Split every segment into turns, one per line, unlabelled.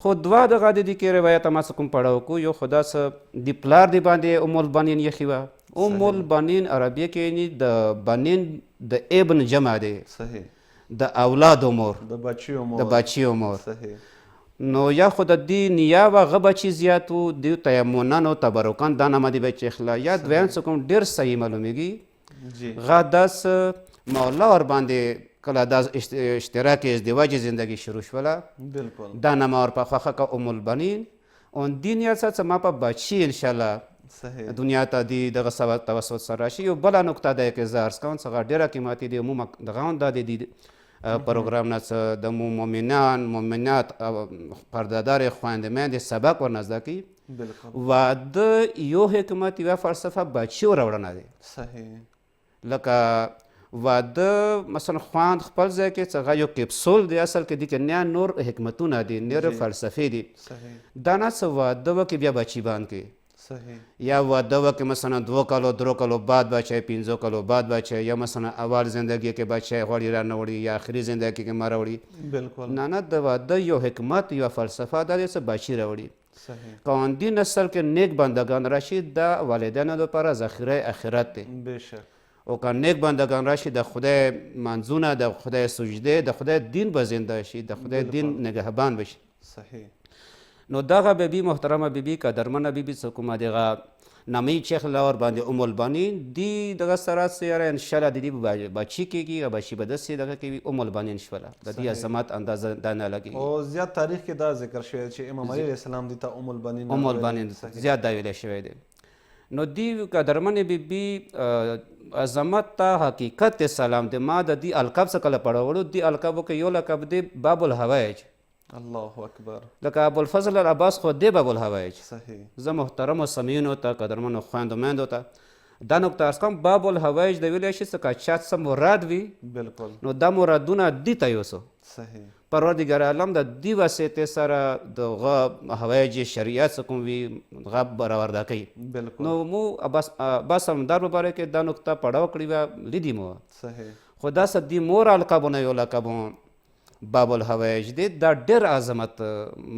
خو دوه دغه د دې کې روایت ما څه کوم پړه وکړو یو خو داسې د پلار د باندې ام البنین یخي وه ام البنین عربیه کې یعنی د بنین د ابن جمع دی
صحیح
د اولادو مور
د بچیو
مور
صحیح
نو یا خو د دې نیا وه هغه بچي زیات وو دوی تیمنن او تبرکن دا نامه د بچي اخلا یا دویم څه کوم ډېر صحیح معلومیږي هغه داس مولا ور باندې کله دا اشتراک ازدواج زندگی شروع شوله
بالکل
دا نامه ور په خوښه که ام البنین اون دین یا څه ما په بچي انشاءالله
صحیح
دنیا ته دی دغه سبب توسط سره راشي یو بله نکته ده که زه عرض کوم څه ډېره قیمتي دی عموما دغه هم دا د پروګرام نه څه د مؤمنان مؤمنات پردهدار خویندې میندې سبق ورنه زده کوي واده یو حکمت یوه فلسفه بچي راوړنه دی
صحیح
لکه واده مثلا خواند خپل ځای کې څه یو کپسول دی اصل کې دي که نه نور حکمتونه دي نور فلسفې دي دا نه څه واده وکړي بیا بچي باندې یا واده وکړي مثلا 2 کالو 3 کالو بعد بچی 15 کالو بعد بچی یا مثلا اول زندگی کې بچی غوړي را نه وړي یا آخري زندگی کې ما راوړي
بالکل
نه د واده یو حکمت یو فلسفه دا دی څه بچي راوړي که آندي نسل کې نیک بندگان راشي دا والدینو دپاره ذخیره آخرت دی
بشک
او که نیک بندگان راشي د خدای منځونه د خدای سجده د خدای دین به زنده شي د خدای دین نگهبان بشي
صحیح
نو دغه بیبي محترمه بیبي قدرمنه بیبي څه کومه دغه نامې چې اخلا ور باندې ام البنین دی دغه سره سره انشاءالله د دې بچي کېږي هغه بچي به داسې دغه کوي ام البنین شوله د دې عظمت اندازه دا نه لګېږي
او زیات تاریخ کې دا ذکر شوی چې امام علی علیه السلام دې ته ام
البنین زیات دا ویلی شوی دی نو دی قدرمنې بیبي عظمت ته حقیقت سلام دی ما د دې القب څه کله پړولو دې القبو کې یو لقب دی باب الحوایج
الله اکبر
لکه ابوالفضل العباس خو دی باب الحوایج
صحیح
زه محترمو سمیینو ته قدرمنو خویندو میندو ته دا نکته عرض کوم باب الحوایج د ویلی شي څه که چا څه مراد وي
بالکل
نو دا مرادونه دې ته یوسو
صحیح
پروردګار عالم د دې واسطې سره دغه حوایج شریعت څه کوم وي هغه برآورده کوي
بالکل
نو مو عباس همدار مبارک کې دا نکته پړاو کړې وه لیدي مو
صحیح
خو دا څه دې مور القبونه یو لقب باب الحوایج دی دا ډېر عظمت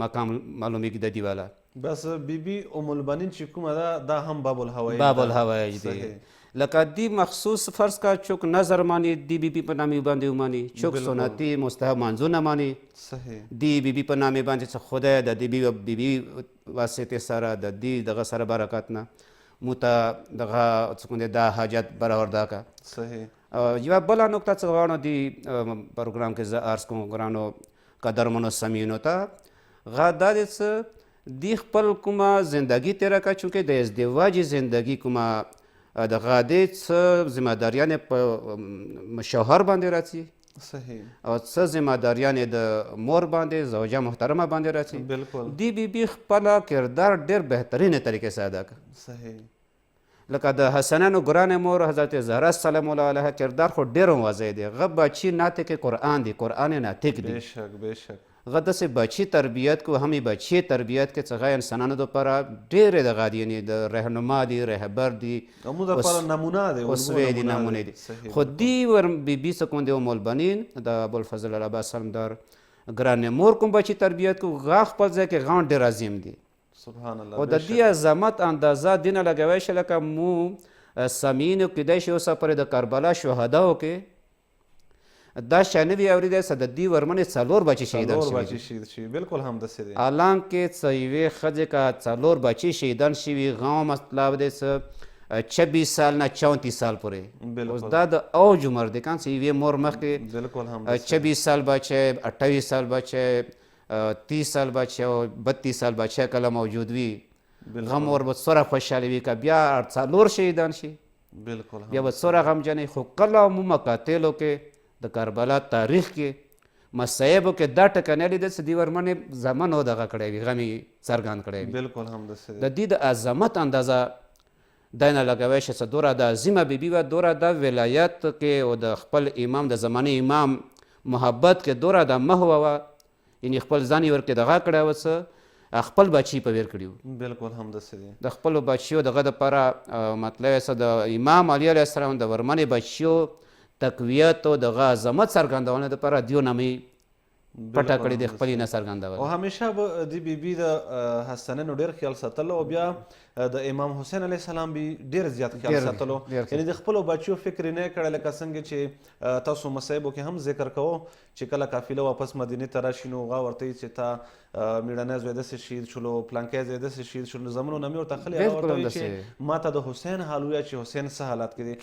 مقام معلومیږي د دې والا
بس بیبي ام البنین چې کومه ده دا هم باب
الحوایج دی لکه دی مخصوص فرض کا چوک نظر مانی دی بیبي په نامې باندې وماني چوک سنتي مستحب منځونه مانی دی بیبي په نامې باندې څه خدای د دې بیبي واسطې سره د دې دغه سره برکت نه مو ته دغه څه کوم دی دا حاجت برآورده کا
صحیح
یوه بله نکته څه غواړم دې پروګرام کې زه عرض کوم ګرانو قدرمنو سمیینو ته هغه دا دی څه دی خپل کومه زندگی تیره که چونکې د ازدواج زندگی کومه دغه دی څه ذمهداریانې په شوهر باندې راځي
صحیح
او څه ذمهداریانې د مور باندې زوجه محترمه باندې راځي
بالکل
دی بیبي خپله کردار ډېر بهترینې طریقې سره ادا کړه
صحیح
لکه د حسنانو ګرانې مور حضرت زهرا سلام الله علیها کردار خو ډېر واضح دی هغه بچي ناطق قرآن دی قرآن ناطق دی
بشک بشک
هغه داسې بچي تربیت کو همې بچي تربیت کې څه انسانانو دپاره ډېرې دغه دي یعنې د رهنما دي رهبر دي
زموږ دپاره نمونه دی
اسوې دي نمونې دي خو دې ور بیبي څه کوم دی ام البنین د ابوالفضل العباس سلمدار ګرانې مور کوم بچي تربیت کو هغه خپل ځای کې غان ډېر عظیم دی
سبحان الله
او د دې عظمت اندازه دې نه لګوی شي لکه مو سمیینو کیدای شي اوسه پرې د کربلا شهداو کې دا شانه وي اورېدی څه د دې ورمنې 4 بچي
شهیدان شوي بالکل همداسې دی
الان کې څه یوې ښځې که 4 بچي شهیدان شوي غاو مطلب دی څه 26 سال نه 34 سال پورې اوس دا د اوج عمر دی که څه یوې مور مخکې
بالکل همداسې
26 سال بچی 28 سال بچی 30 سال بچی او 32 سال بچی کله موجود وي غم ور به څومره خوشحالي وي که بیا 4 شهیدان شي
بالکل
بیا به څومره غمجنې خو کله مو مقاتلو کې د کربلا تاریخ کې مصایبو کې دا ټکه نه لیده چې دوی ورمنې زمن او دغه کړی وي غم یې څرګند کړی وي
بالکل همداسې
د دې د عظمت اندازه دا نه لګوی شي چې دوره د عظیمه بیبي وه دوره د ولایت کې او د خپل امام د زمانې امام محبت کې دوره د محوه وه یعنې خپل ځان یې ورکې دغه کړی وه څه خپل بچي په ویر کړي وو
بالکل همداسې دی
د خپلو بچیو دغه دپاره مطلب یې څه د امام علي علیه السلام د ورمنې بچیو تقویت او دغه عظمت څرګندونه دپاره دیو نامې پټه کړې د خپلې نه څرګندول.
او همیشه به د بیبي د حسنینو ډېر خیال ساتلو او بیا د امام حسین علیه السلام به ډېر زیات خیال ساتلو. یعنې د خپلو بچیو فکر یې نه کړی لکه څنګه چې تاسو مصایبو کې هم ذکر کوو چې کله قافله واپس مدینې ته راشي نو هغه ورته وایي چې تا میړنی زوی داسې شهید شولو پلانکی زوی داسې شهید شولو زامنو نه مې ورته خلي هغه ورته وایي چې ما ته د حسین حال ووایه چې حسین څه حالات کې دی.